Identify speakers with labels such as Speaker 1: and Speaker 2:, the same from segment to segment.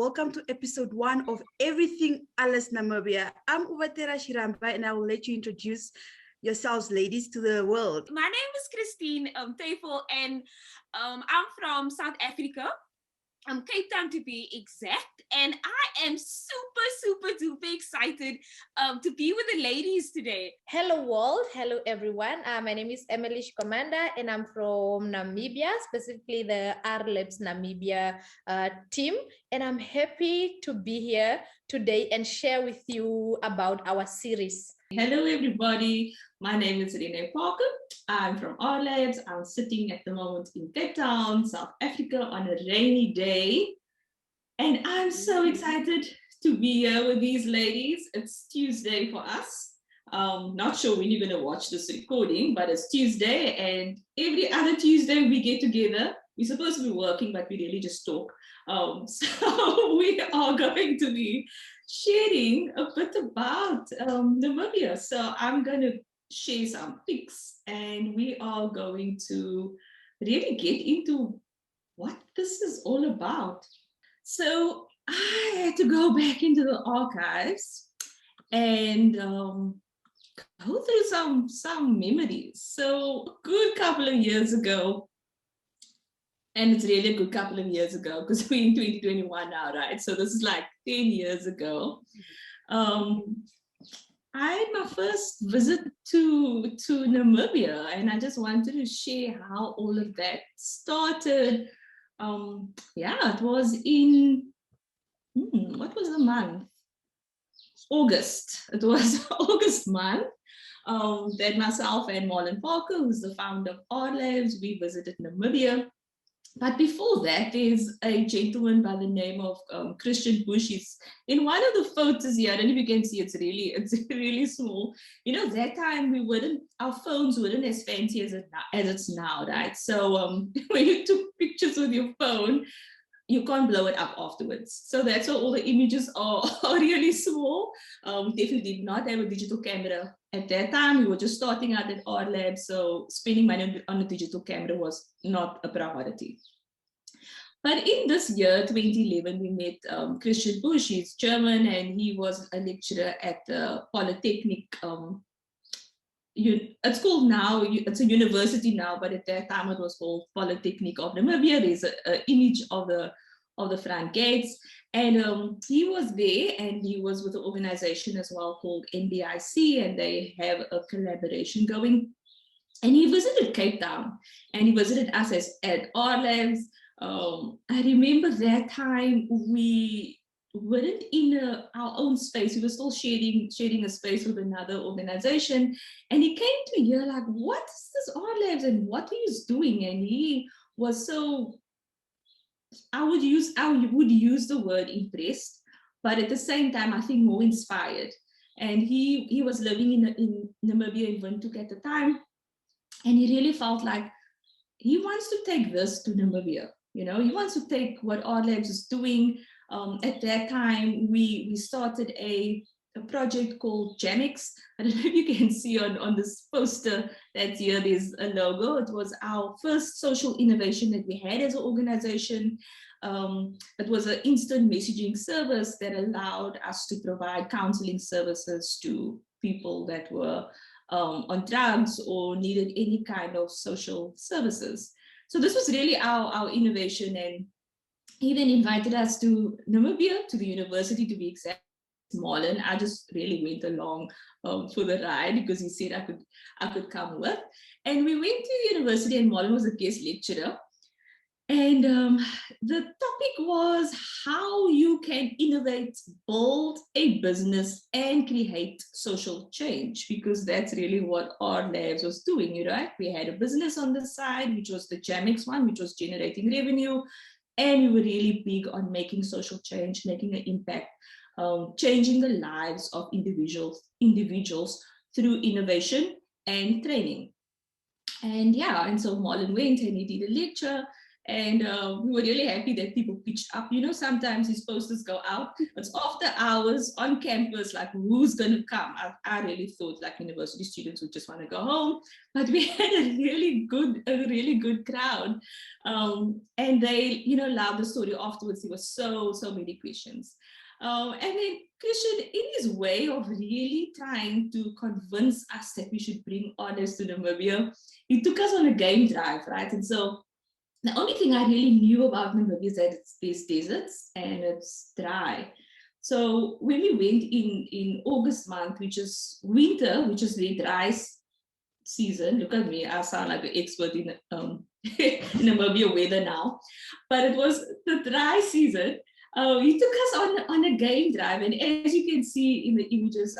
Speaker 1: welcome to episode 1 of Everything RLabs Namibia. I'm Ubatera Shiramba and I will let you introduce yourselves, ladies, to the world.
Speaker 2: My name is Christine Teufel and I'm from South Africa. Cape Town to be exact, and I am super duper excited to be with the ladies today.
Speaker 3: Hello world, hello everyone. My name is Emily Shikomanda and I'm from Namibia, specifically the RLabs Namibia team, and I'm happy to be here today and share with you about our series.
Speaker 4: Hello everybody, my name is Renee Parker. I'm from RLabs. I'm sitting at the moment in Cape Town, South Africa on a rainy day. And I'm so excited to be here with these ladies. It's Tuesday for us. Not sure when you're going to watch this recording, but it's Tuesday and every other Tuesday we get together. We're supposed to be working, but we really just talk. So we are going to be sharing a bit about Namibia. So I'm going to share some pics and we are going to really get into what this is all about. So I had to go back into the archives and go through some memories. So a good couple of years ago, and it's really a good couple of years ago because we're in 2021 now, right? So this is like 10 years ago. I had my first visit to Namibia, and I just wanted to share how all of that started. It was in, what was the month? August. It was August month that myself and Marlon Parker, who's the founder of RLabs, we visited Namibia. But before that, there's a gentleman by the name of Christian Bush. He's in one of the photos here. I don't know if you can see, it's really small. You know, that time our phones weren't as fancy as it's now, right? So when you took pictures with your phone, you can't blow it up afterwards. So that's why all the images are really small. We definitely did not have a digital camera at that time. We were just starting out at RLabs, so spending money on a digital camera was not a priority. But in this year, 2011, we met Christian Bush. He's German and he was a lecturer at the Polytechnic. It's called now, it's a university now, but at that time it was called Polytechnic of Namibia. There's an image of the front gates. And he was there and he was with an organization as well called NBIC, and they have a collaboration going. And he visited Cape Town and he visited us at RLabs. I remember that time we weren't in our own space. We were still sharing a space with another organization. And he came to hear like, what is this RLabs and what are you doing? And he was so, I would use the word impressed, but at the same time, I think more inspired. And he was living in Namibia in Windhoek at the time. And he really felt like he wants to take this to Namibia. You know, he wants to take what RLabs is doing. At that time, we started a project called Jamix. I don't know if you can see on this poster that's here, there's a logo. It was our first social innovation that we had as an organization. It was an instant messaging service that allowed us to provide counseling services to people that were on drugs or needed any kind of social services. So this was really our innovation, and he then invited us to Namibia, to the university to be exact. Marlon, I just really went along for the ride because he said I could come with. And we went to the university and Marlon was a guest lecturer. And the topic was how you can innovate, build a business and create social change, because that's really what RLabs was doing, right? We had a business on the side, which was the Jamix one, which was generating revenue. And we were really big on making social change, making an impact, changing the lives of individuals through innovation and training. And so Marlon went and he did a lecture. And we were really happy that people pitched up. You know, sometimes these posters go out, it's after hours on campus, like who's going to come? I really thought like university students would just want to go home, but we had a really good crowd. And they, you know, loved the story afterwards. There were so many questions. And then Christian, in his way of really trying to convince us that we should bring honors to Namibia, he took us on a game drive, right? And so the only thing I really knew about Namibia is that there's deserts and it's dry. So when we went in August month, which is winter, which is the dry season, look at me, I sound like an expert in Namibia weather now, but it was the dry season. He took us on a game drive, and as you can see in the images,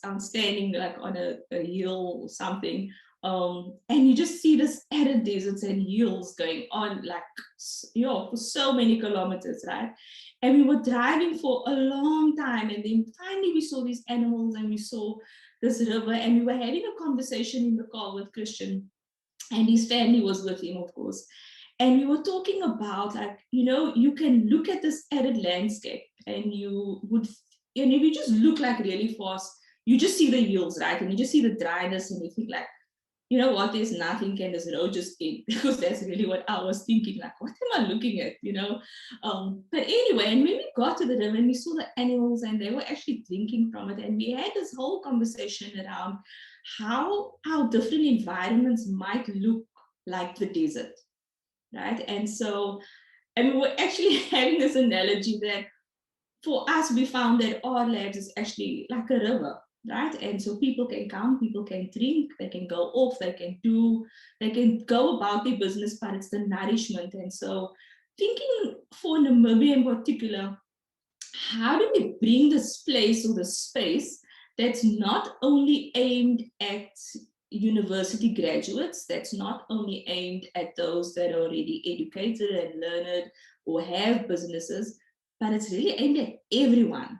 Speaker 4: I'm standing like on a hill or something, and you just see this arid deserts and hills going on like, you know, for so many kilometers, right? And we were driving for a long time, and then finally we saw these animals and we saw this river, and we were having a conversation in the car with Christian, and his family was with him, of course. And we were talking about, like, you know, you can look at this arid landscape and you would, and if you just look like really fast, you just see the hills, right? And you just see the dryness and you think like, you know what, there's nothing, can this road just end? Because that's really what I was thinking, like, what am I looking at, you know? But anyway, and when we got to the river and we saw the animals and they were actually drinking from it, and we had this whole conversation around how our different environments might look like the desert, right? And so, and we were actually having this analogy that for us, we found that RLabs is actually like a river, right? And so people can come, people can drink, they can go off, they can go about their business, but it's the nourishment. And so thinking for Namibia in particular, how do we bring this place or the space that's not only aimed at university graduates, that's not only aimed at those that are already educated and learned or have businesses, but it's really aimed at everyone.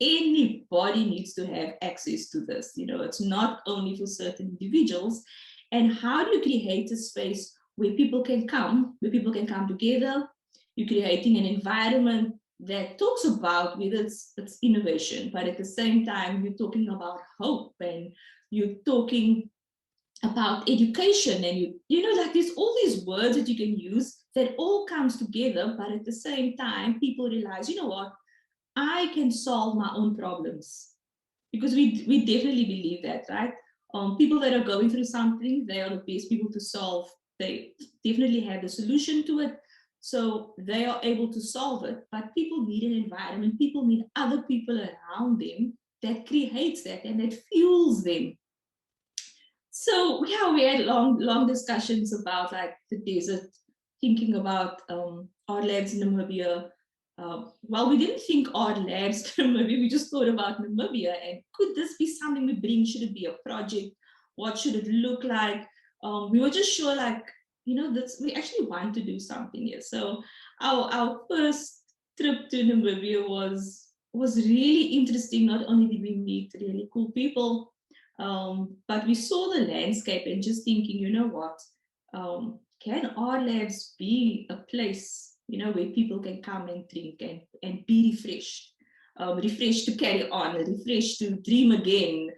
Speaker 4: Anybody needs to have access to this. You know, it's not only for certain individuals. And how do you create a space where people can come together? You're creating an environment that talks about whether it's innovation, but at the same time, you're talking about hope, and you're talking about education, and you know, like there's all these words that you can use that all comes together, but at the same time, people realize, you know what, I can solve my own problems, because we definitely believe that, right? People that are going through something, they are the best people to solve. They definitely have the solution to it, so they are able to solve it. But people need an environment, people need other people around them that creates that and that fuels them. So yeah, we had long discussions about like the desert, thinking about RLabs Namibia. Well, we didn't think RLabs Namibia, we just thought about Namibia, and could this be something we bring? Should it be a project? What should it look like? We were just sure, like, you know, we actually want to do something here. So our first trip to Namibia was really interesting. Not only did we meet really cool people, but we saw the landscape and just thinking, you know what, can RLabs be a place, you know, where people can come and drink and be refreshed, refreshed to carry on, refreshed to dream again,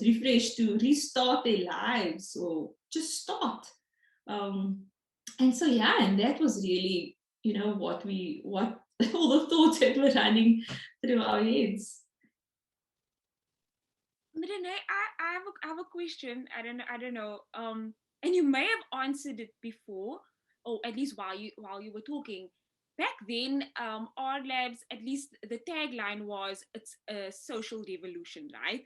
Speaker 4: refreshed to restart their lives or just start. And so, yeah, and that was really, you know, what all the thoughts that were running through our heads.
Speaker 2: Renee, I have a question. I don't know. And you may have answered it before, or at least while you were talking. Back then, RLabs, at least the tagline was, it's a social revolution, right?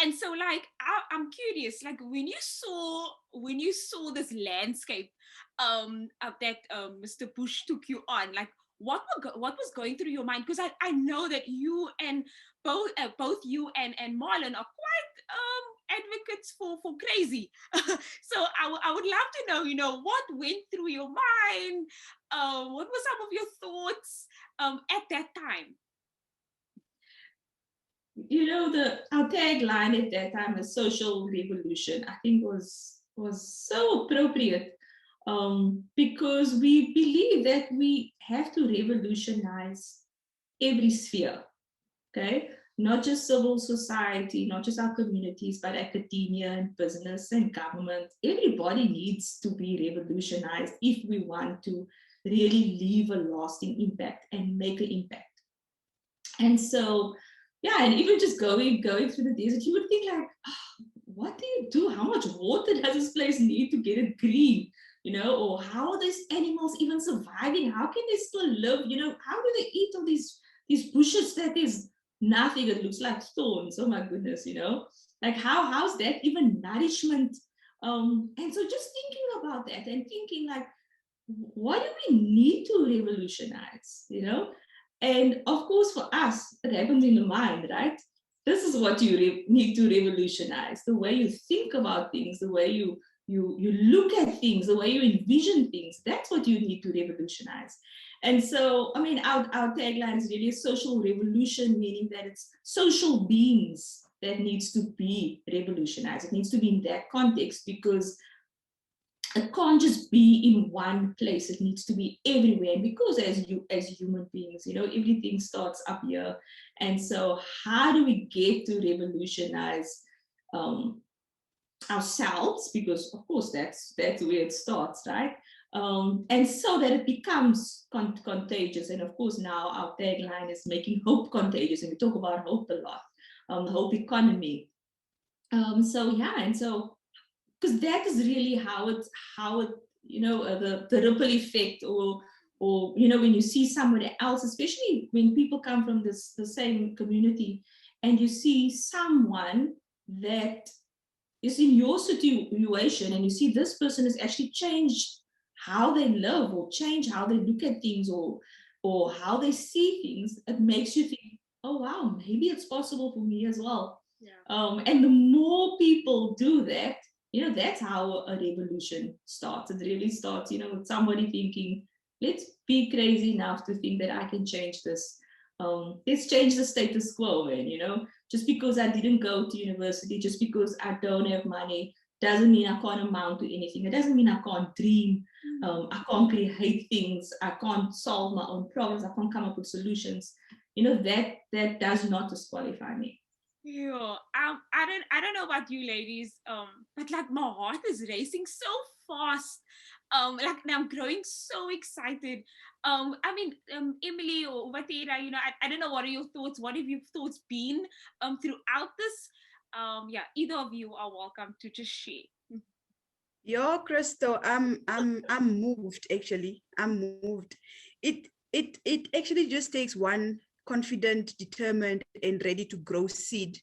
Speaker 2: And so, like, I'm curious, like, when you saw this landscape, that Mr. Bush took you on, like, what was going through your mind? Because I know that you and both you and Marlon are quite advocates for crazy. So I would love to know, you know, what went through your mind. What were some of your thoughts at that time?
Speaker 4: You know, our tagline at that time, a social revolution, I think was so appropriate. because we believe that we have to revolutionize every sphere, okay? Not just civil society, not just our communities, but academia and business and government. Everybody needs to be revolutionized if we want to really leave a lasting impact and make an impact. And so, yeah, and even just going through the desert, you would think like, oh, what do you do? How much water does this place need to get it green? You know, or how are these animals even surviving? How can they still live? You know, how do they eat all these bushes that is nothing? It looks like thorns. Oh my goodness, you know, like how's that even nourishment? And so just thinking about that and thinking like, what do we need to revolutionize? You know, and of course, for us, it happens in the mind, right? This is what you need to revolutionize: the way you think about things, the way you look at things, the way you envision things. That's what you need to revolutionize. And so, I mean, our tagline is really a social revolution, meaning that it's social beings that needs to be revolutionized. It needs to be in that context because it can't just be in one place. It needs to be everywhere. And because as human beings, you know, everything starts up here. And so how do we get to revolutionize ourselves? Because of course that's where it starts, right? And so that it becomes contagious. And of course now our tagline is making hope contagious, and we talk about hope a lot, the hope economy. So yeah, and so because that is really how it you know, the ripple effect, or you know, when you see somebody else, especially when people come from the same community, and you see someone that is in your situation, and you see this person has actually changed how they live, or change how they look at things, or how they see things, it makes you think, oh wow, maybe it's possible for me as well. Yeah. And the more people do that, you know, that's how a revolution starts. It really starts, you know, with somebody thinking, let's be crazy enough to think that I can change this. Let's change the status quo, man, you know, just because I didn't go to university, just because I don't have money, doesn't mean I can't amount to anything. It doesn't mean I can't dream. I can't create things. I can't solve my own problems. I can't come up with solutions. You know, that does not disqualify me.
Speaker 2: Yeah, I don't know about you ladies, but like my heart is racing so fast. Like and I'm growing so excited. I mean, Emily or Vatera, you know, I don't know, what are your thoughts? What have your thoughts been throughout this? Yeah, either of you are welcome to just share.
Speaker 1: Yo, Crystal, I'm moved actually. I'm moved. It actually just takes one confident, determined, and ready to grow seed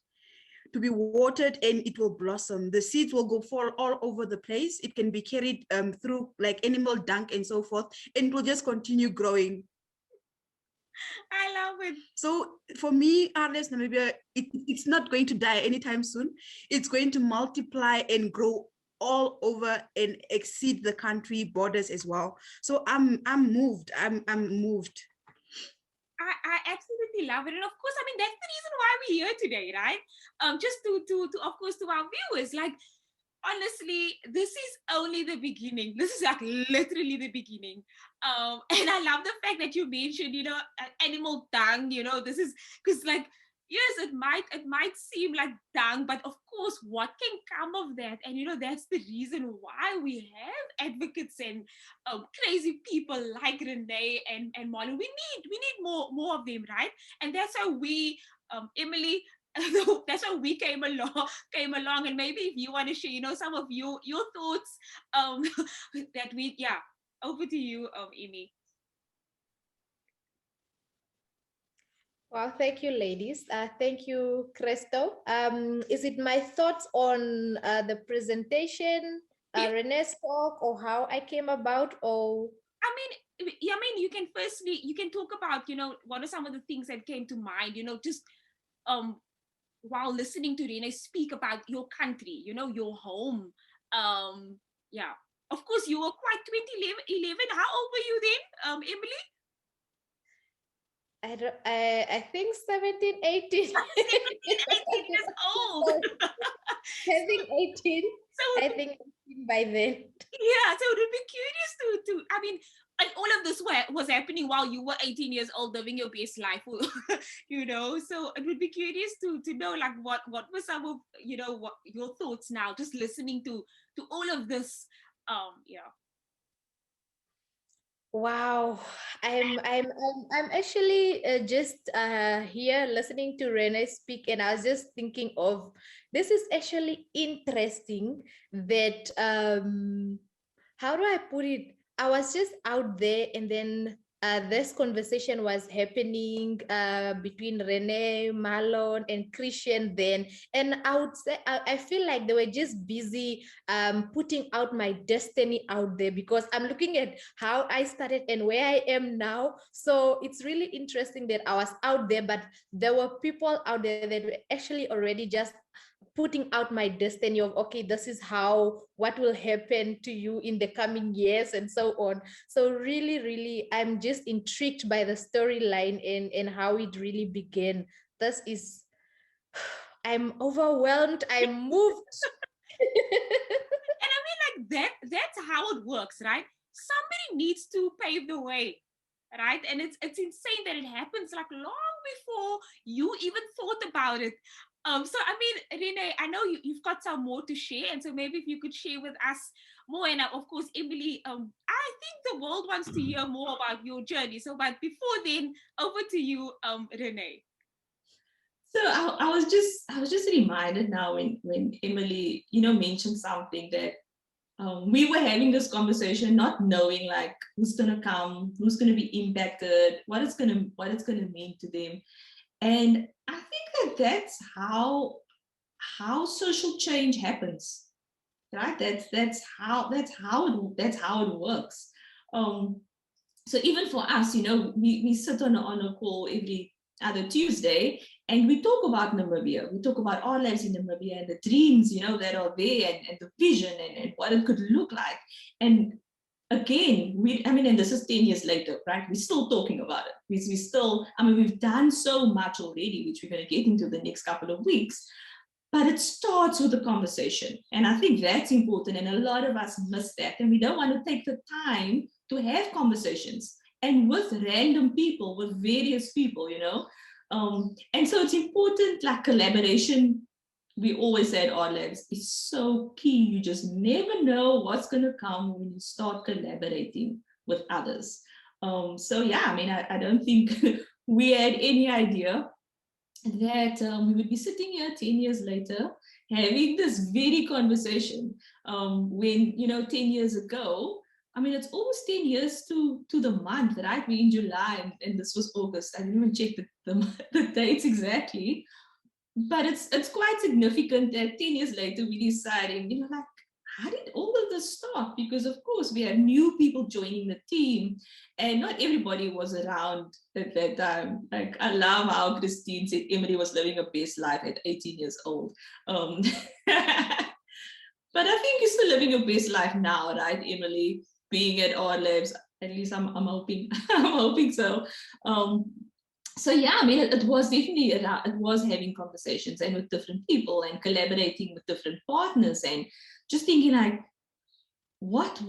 Speaker 1: to be watered, and it will blossom. The seeds will go fall all over the place. It can be carried through like animal dung and so forth, and it will just continue growing.
Speaker 2: I love it.
Speaker 1: So for me, RLabs Namibia, it's not going to die anytime soon. It's going to multiply and grow all over and exceed the country borders as well. So I'm moved. I'm moved.
Speaker 2: I absolutely love it. And of course, I mean, that's the reason why we're here today, right? Just to of course, to our viewers, like, honestly, this is only the beginning. This is like literally the beginning. And I love the fact that you mentioned, you know, animal dung, you know, this is because like, yes, it might seem like dung, but of course, what can come of that? And you know, that's the reason why we have advocates and crazy people like Renee and Molly. We need more of them, right? And that's how we, Emily, that's how we came along. And maybe if you want to share, you know, some of your thoughts, that we, yeah, over to you, Amy.
Speaker 3: Well, thank you, ladies. Thank you, Cresto. Is it my thoughts on the presentation, Renee's talk, or how I came about, or?
Speaker 2: I mean, you can you can talk about, you know, what are some of the things that came to mind, you know, just while listening to Renee speak about your country, you know, your home. Yeah. Of course, you were quite 2011. How old were you then, Emily?
Speaker 3: I think 17, 18.
Speaker 2: 17, 18 years old.
Speaker 3: I think 18.
Speaker 2: So,
Speaker 3: I think by then.
Speaker 2: Yeah, so it would be curious to I mean, and all of this was happening while you were 18 years old living your best life, so it would be curious to know like what were some of what your thoughts now just listening to all of this. Yeah.
Speaker 3: Wow, I'm actually just here listening to Renee speak, and I was just thinking of this is actually interesting that how do I put it? I was just out there, and then this conversation was happening between Renee, Marlon, and Christian then, and I would say I feel like they were just busy putting out my destiny out there, because I'm looking at how I started and where I am now. So it's really interesting that I was out there, but there were people out there that were actually already just putting out my destiny of, okay, this is what will happen to you in the coming years and so on. So really, really, I'm just intrigued by the storyline and how it really began. This is, I'm overwhelmed, I'm moved.
Speaker 2: And I mean, like that's how it works, right? Somebody needs to pave the way, right? And it's insane that it happens like long before you even thought about it. So I mean, Renee, I know you've got some more to share, and so maybe if you could share with us more, and of course, Emily, I think the world wants to hear more about your journey. So, but before then, over to you, Renee.
Speaker 4: So I was just reminded now when Emily, mentioned something that we were having this conversation, not knowing like who's gonna come, who's gonna be impacted, what it's gonna mean to them, and I think that's how social change happens, right? That's how it works. So even for us, we sit on a call every other Tuesday, and we talk about Namibia. We talk about our lives in Namibia and the dreams, that are there, and the vision, and what it could look like. And again, and this is 10 years later, right? We're still talking about it. We still, we've done so much already, which we're going to get into the next couple of weeks. But it starts with a conversation. And I think that's important. And a lot of us miss that. And we don't want to take the time to have conversations and with random people, with various people, and so it's important, like collaboration. We always say at RLabs, is so key. You just never know what's going to come when you start collaborating with others. So yeah, I don't think we had any idea that we would be sitting here 10 years later having this very conversation, when 10 years ago, it's almost 10 years to the month, right? We're in July, and this was August. I didn't even check the dates exactly, but it's quite significant that 10 years later we deciding, like, how did all of this start? Because of course we have new people joining the team, and not everybody was around at that time. Like, I love how Christine said Emily was living her best life at 18 years old. But I think you're still living your best life now, right, Emily? Being at RLabs, at least I'm hoping, I'm hoping so. So yeah, it was definitely it was having conversations and with different people and collaborating with different partners, and just thinking like, what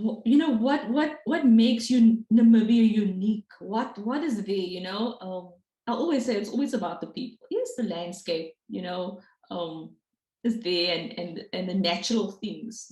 Speaker 4: makes Namibia unique? What is there? I always say it's always about the people. Yes, the landscape, is there, and the natural things.